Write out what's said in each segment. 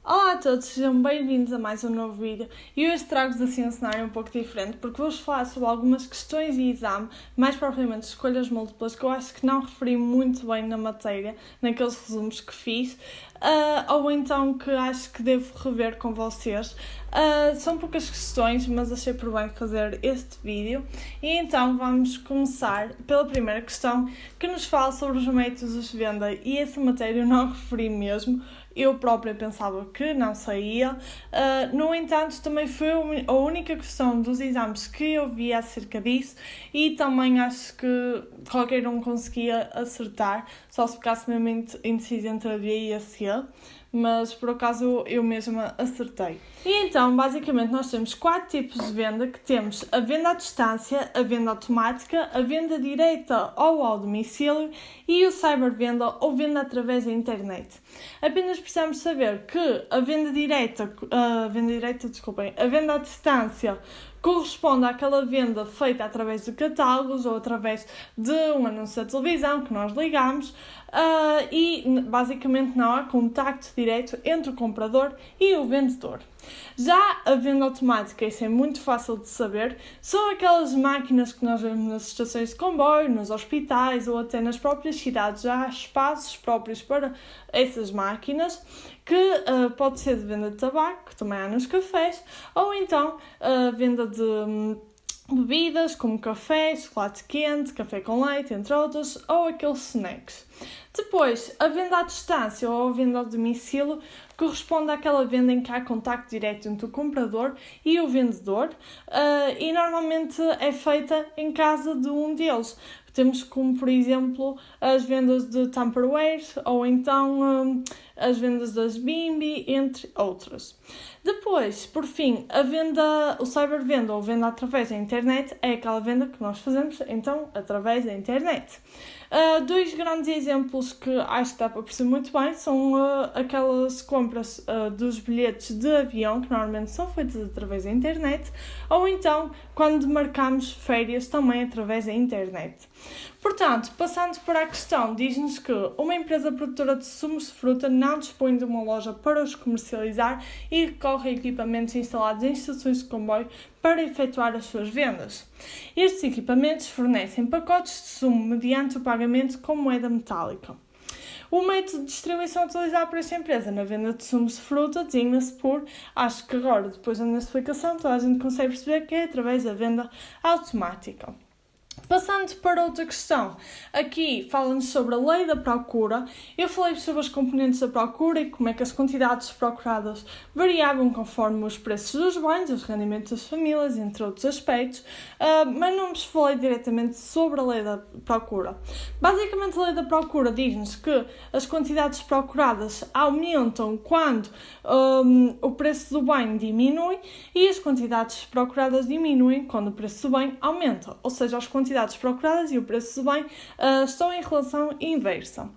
Olá a todos, sejam bem-vindos a mais um novo vídeo e hoje trago-vos assim um cenário um pouco diferente porque vou-vos falar sobre algumas questões de exame, mais propriamente escolhas múltiplas que eu acho que não referi muito bem na matéria, naqueles resumos que fiz, ou então que acho que devo rever com vocês. São poucas questões, mas achei por bem fazer este vídeo e então vamos começar pela primeira questão que nos fala sobre os métodos de venda e essa matéria eu não referi mesmo. Eu própria pensava que não saía, no entanto também foi a única questão dos exames que eu vi acerca disso e também acho que qualquer um conseguia acertar, só se ficasse mesmo indeciso entre a B e a C, mas por acaso eu mesma acertei. E então, basicamente, nós temos 4 tipos de venda, que temos a venda à distância, a venda automática, a venda direta ou ao domicílio e o cybervenda ou venda através da internet. Apenas precisamos saber que a venda à distância corresponde àquela venda feita através de catálogos ou através de um anúncio da televisão que nós ligamos e basicamente não há contacto direto entre o comprador e o vendedor. Já a venda automática, isso é muito fácil de saber, são aquelas máquinas que nós vemos nas estações de comboio, nos hospitais ou até nas próprias cidades. Já há espaços próprios para essas máquinas, que pode ser de venda de tabaco, que também há nos cafés, ou então venda de bebidas como café, chocolate quente, café com leite, entre outros, ou aqueles snacks. Depois, a venda à distância ou a venda ao domicílio corresponde àquela venda em que há contacto direto entre o comprador e o vendedor e normalmente é feita em casa de um deles. Temos como, por exemplo, as vendas de Tupperware ou então as vendas das Bimby, entre outras. Depois, por fim, o cybervenda ou venda através da internet é aquela venda que nós fazemos, então, através da internet. 2 grandes exemplos que acho que dá para perceber muito bem são aquelas compras dos bilhetes de avião, que normalmente são feitas através da internet, ou então quando marcamos férias também através da internet. Portanto, passando para a questão, diz-nos que uma empresa produtora de sumos de fruta não dispõe de uma loja para os comercializar e recorre a equipamentos instalados em estações de comboio para efetuar as suas vendas. Estes equipamentos fornecem pacotes de sumo mediante o pagamento com moeda metálica. O método de distribuição utilizado por esta empresa na venda de sumos de fruta designa-se por, acho que agora, depois da minha explicação, toda a gente consegue perceber que é através da venda automática. Passando para outra questão, aqui fala-nos sobre a lei da procura. Eu falei sobre as componentes da procura e como é que as quantidades procuradas variavam conforme os preços dos bens, os rendimentos das famílias, entre outros aspectos, mas não vos falei diretamente sobre a lei da procura. Basicamente, a lei da procura diz-nos que as quantidades procuradas aumentam quando o preço do bem diminui e as quantidades procuradas diminuem quando o preço do bem aumenta, ou seja, as quantidades procuradas e o preço do bem estão em relação inversa.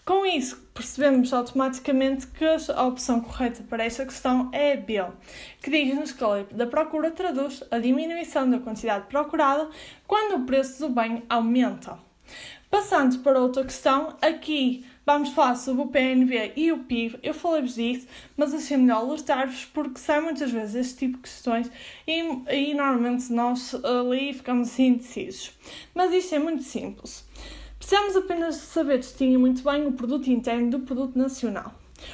Com isso, percebemos automaticamente que a opção correta para esta questão é a B, que diz-nos que a lei da procura traduz a diminuição da quantidade procurada quando o preço do bem aumenta. Passando para outra questão, aqui vamos falar sobre o PNB e o PIB. Eu falei-vos disso, mas achei melhor alertar-vos porque sai muitas vezes este tipo de questões e normalmente nós ali ficamos assim indecisos. Mas isto é muito simples. Precisamos apenas de saber distinguir muito bem o produto interno do produto nacional.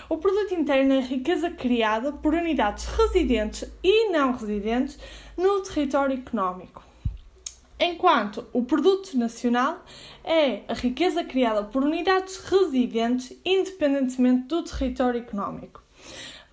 O produto interno é a riqueza criada por unidades residentes e não residentes no território económico. Enquanto o produto nacional é a riqueza criada por unidades residentes independentemente do território económico.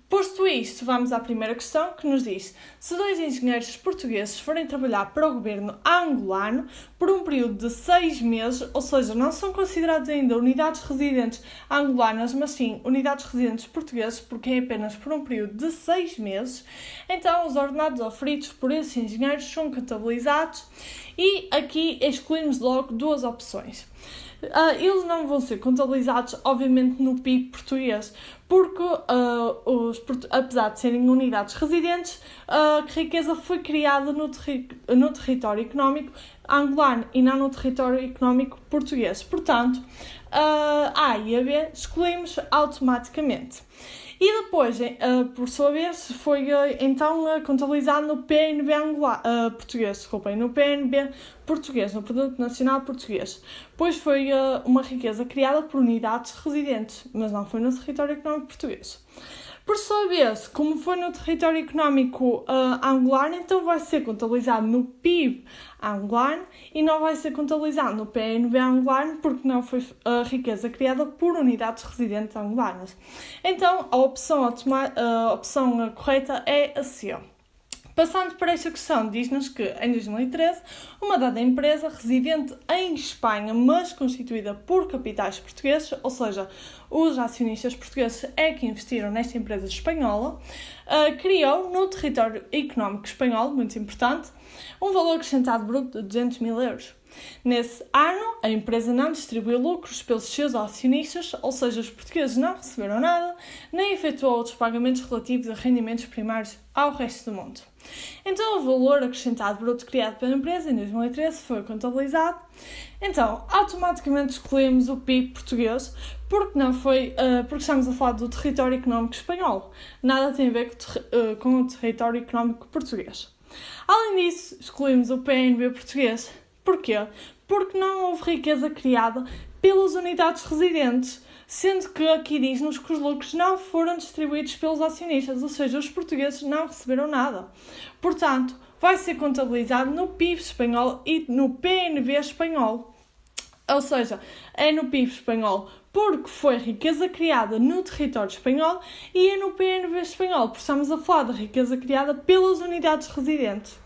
Posto isto, vamos à primeira questão que nos diz: se 2 engenheiros portugueses forem trabalhar para o governo angolano por um período de 6 meses, ou seja, não são considerados ainda unidades residentes angolanas, mas sim unidades residentes portugueses, porque é apenas por um período de 6 meses, então os ordenados oferidos por esses engenheiros são contabilizados e aqui excluímos logo 2 opções. Eles não vão ser contabilizados, obviamente, no PIB português, porque, apesar de serem unidades residentes, a riqueza foi criada no território económico angolano e não no território económico português. Portanto, A e a B excluímos automaticamente. E depois, por sua vez, foi então contabilizado no PNB português, no PNB português, no Produto Nacional Português, pois foi uma riqueza criada por unidades residentes, mas não foi no território económico português. Por sua vez, como foi no território económico angolano, então vai ser contabilizado no PIB angolano e não vai ser contabilizado no PNB angolano porque não foi a riqueza criada por unidades residentes angolanas. Então, a opção correta é a C. Passando para esta questão, diz-nos que, em 2013, uma dada empresa residente em Espanha, mas constituída por capitais portugueses, ou seja, os acionistas portugueses é que investiram nesta empresa espanhola, criou no território económico espanhol, muito importante, um valor acrescentado bruto de 200 mil euros. Nesse ano, a empresa não distribuiu lucros pelos seus acionistas, ou seja, os portugueses não receberam nada, nem efetuou outros pagamentos relativos a rendimentos primários ao resto do mundo. Então, o valor acrescentado bruto criado pela empresa em 2013 foi contabilizado. Então, automaticamente excluímos o PIB português, porque estamos a falar do território económico espanhol. Nada tem a ver com o território económico português. Além disso, excluímos o PNB português. Porquê? Porque não houve riqueza criada pelas unidades residentes, sendo que aqui diz-nos que os lucros não foram distribuídos pelos acionistas, ou seja, os portugueses não receberam nada. Portanto, vai ser contabilizado no PIB espanhol e no PNB espanhol. Ou seja, é no PIB espanhol porque foi riqueza criada no território espanhol e é no PNB espanhol porque estamos a falar de riqueza criada pelas unidades residentes.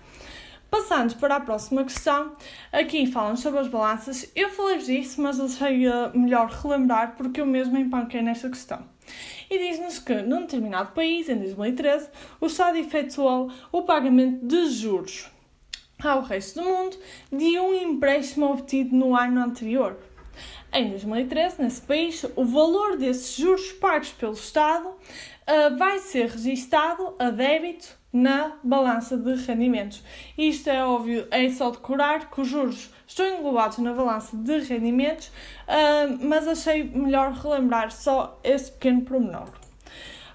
Passando para a próxima questão, aqui falam sobre as balanças. Eu falei-vos disso, mas achei melhor relembrar porque eu mesmo empanquei nesta questão. E diz-nos que, num determinado país, em 2013, o Estado efetuou o pagamento de juros ao resto do mundo de um empréstimo obtido no ano anterior. Em 2013, nesse país, o valor desses juros pagos pelo Estado vai ser registado a débito na balança de rendimentos. Isto é óbvio, é só decorar que os juros estão englobados na balança de rendimentos, mas achei melhor relembrar só esse pequeno pormenor.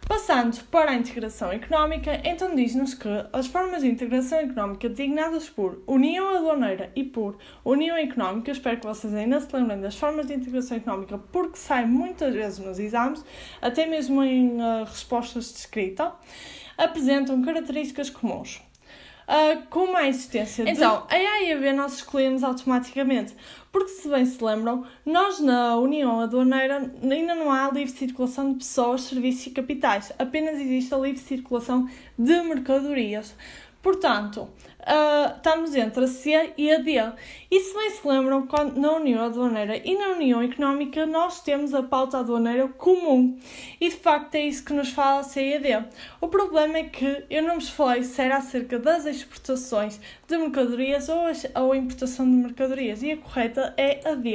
Passando para a integração económica, então diz-nos que as formas de integração económica designadas por União Aduaneira e por União Económica, espero que vocês ainda se lembrem das formas de integração económica porque saem muitas vezes nos exames, até mesmo em respostas de escrita, apresentam características comuns. Como a existência de... Então, a A e a B nós escolhemos automaticamente, porque se bem se lembram, nós na União Aduaneira ainda não há livre circulação de pessoas, serviços e capitais, apenas existe a livre circulação de mercadorias. Portanto, estamos entre a C e a D. E se bem se lembram, na União Aduaneira e na União Económica nós temos a pauta aduaneira comum. E de facto é isso que nos fala a C e a D. O problema é que eu não vos falei se era acerca das exportações de mercadorias ou a importação de mercadorias. E a correta é a D.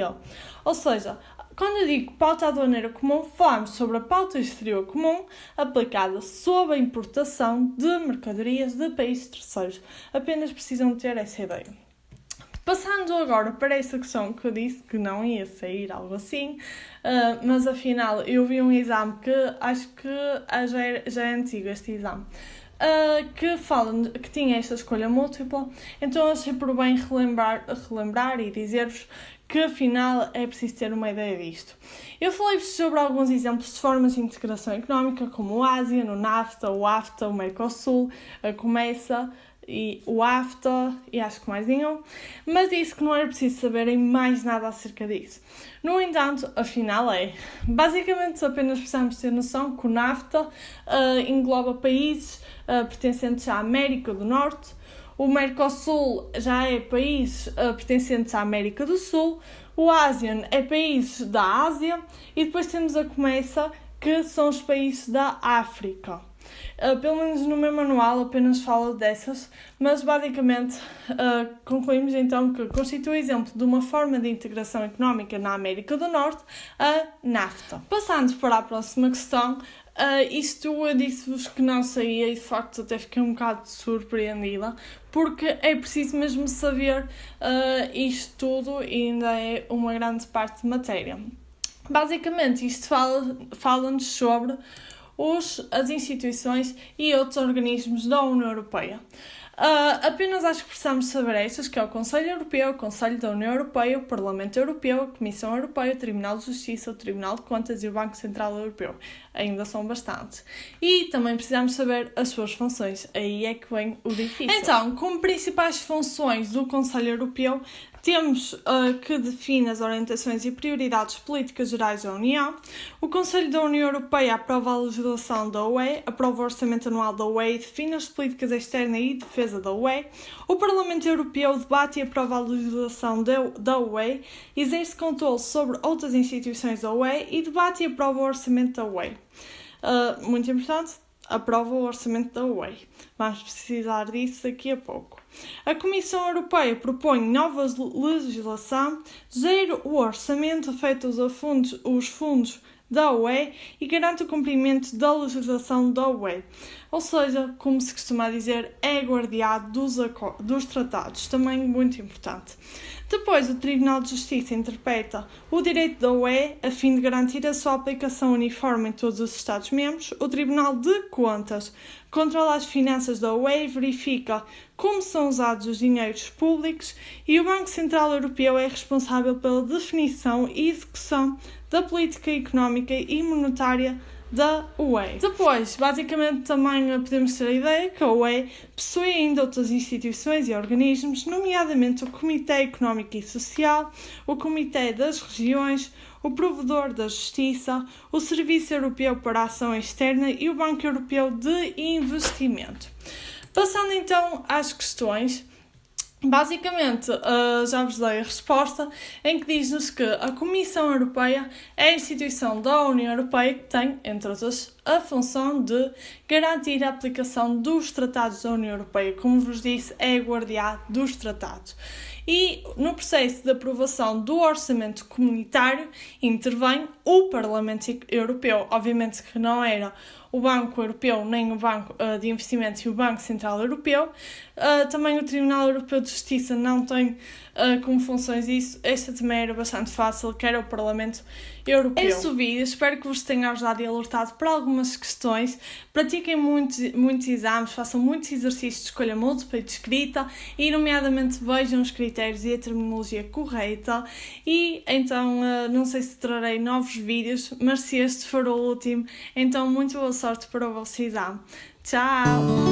Ou seja, quando eu digo pauta aduaneira comum, falamos sobre a pauta exterior comum aplicada sob a importação de mercadorias de países terceiros. Apenas precisam ter essa ideia. Passando agora para esta questão que eu disse que não ia sair, algo assim, mas afinal eu vi um exame que acho que já é antigo este exame. Que tinha esta escolha múltipla, então achei por bem relembrar e dizer-vos que afinal é preciso ter uma ideia disto. Eu falei-vos sobre alguns exemplos de formas de integração económica, como o ASEAN, o NAFTA, o AFTA, o Mercosul, a COMESA e o AFTA, e acho que mais nenhum, mas disse que não era preciso saberem mais nada acerca disso. No entanto, afinal basicamente apenas precisamos ter noção que o NAFTA engloba países pertencentes à América do Norte, o Mercosul já é países pertencentes à América do Sul, o ASEAN é países da Ásia e depois temos a COMESA, que são os países da África. Pelo menos no meu manual apenas fala dessas, mas basicamente concluímos então que constitui exemplo de uma forma de integração económica na América do Norte, a NAFTA. Passando para a próxima questão, isto eu disse-vos que não saía e de facto até fiquei um bocado surpreendida, porque é preciso mesmo saber isto tudo e ainda é uma grande parte de matéria. Basicamente, isto fala-nos sobre as instituições e outros organismos da União Europeia. Apenas acho que precisamos saber estas, que é o Conselho Europeu, o Conselho da União Europeia, o Parlamento Europeu, a Comissão Europeia, o Tribunal de Justiça, o Tribunal de Contas e o Banco Central Europeu. Ainda são bastantes. E também precisamos saber as suas funções. Aí é que vem o difícil. Então, como principais funções do Conselho Europeu, temos que define as orientações e prioridades políticas gerais da União. O Conselho da União Europeia aprova a legislação da UE, aprova o orçamento anual da UE e define as políticas externas e defesa da UE. O Parlamento Europeu debate e aprova a legislação da UE, exerce controle sobre outras instituições da UE e debate e aprova o orçamento da UE. Muito importante, aprova o orçamento da UE. Vamos precisar disso daqui a pouco. A Comissão Europeia propõe nova legislação, gera o orçamento, afeta os fundos da UE e garante o cumprimento da legislação da UE. Ou seja, como se costuma dizer, é guardião dos tratados, também muito importante. Depois, o Tribunal de Justiça interpreta o direito da UE a fim de garantir a sua aplicação uniforme em todos os Estados-membros. O Tribunal de Contas controla as finanças da UE e verifica como são usados os dinheiros públicos. E o Banco Central Europeu é responsável pela definição e execução da política económica e monetária da UE. Depois, basicamente, também podemos ter a ideia que a UE possui ainda outras instituições e organismos, nomeadamente o Comitê Económico e Social, o Comitê das Regiões, o Provedor da Justiça, o Serviço Europeu para a Ação Externa e o Banco Europeu de Investimento. Passando então às questões. Basicamente, já vos dei a resposta, em que diz-nos que a Comissão Europeia é a instituição da União Europeia que tem, entre outras, a função de garantir a aplicação dos tratados da União Europeia. Como vos disse, é a guardiã dos tratados. E no processo de aprovação do orçamento comunitário intervém o Parlamento Europeu. Obviamente que não era o Banco Europeu, nem o Banco de Investimentos e o Banco Central Europeu. Também o Tribunal Europeu de Justiça não tem como funções isso. Esta também era bastante fácil, que era o Parlamento Europeu. É esse o vídeo, espero que vos tenha ajudado e alertado para algumas questões. Pratiquem muitos exames, façam muitos exercícios de escolha múltipla e de escrita e, nomeadamente, vejam os critérios e a terminologia correta. E então, não sei se trarei novos vídeos, mas se este for o último, então muito boa sorte para o vosso exame. Tchau!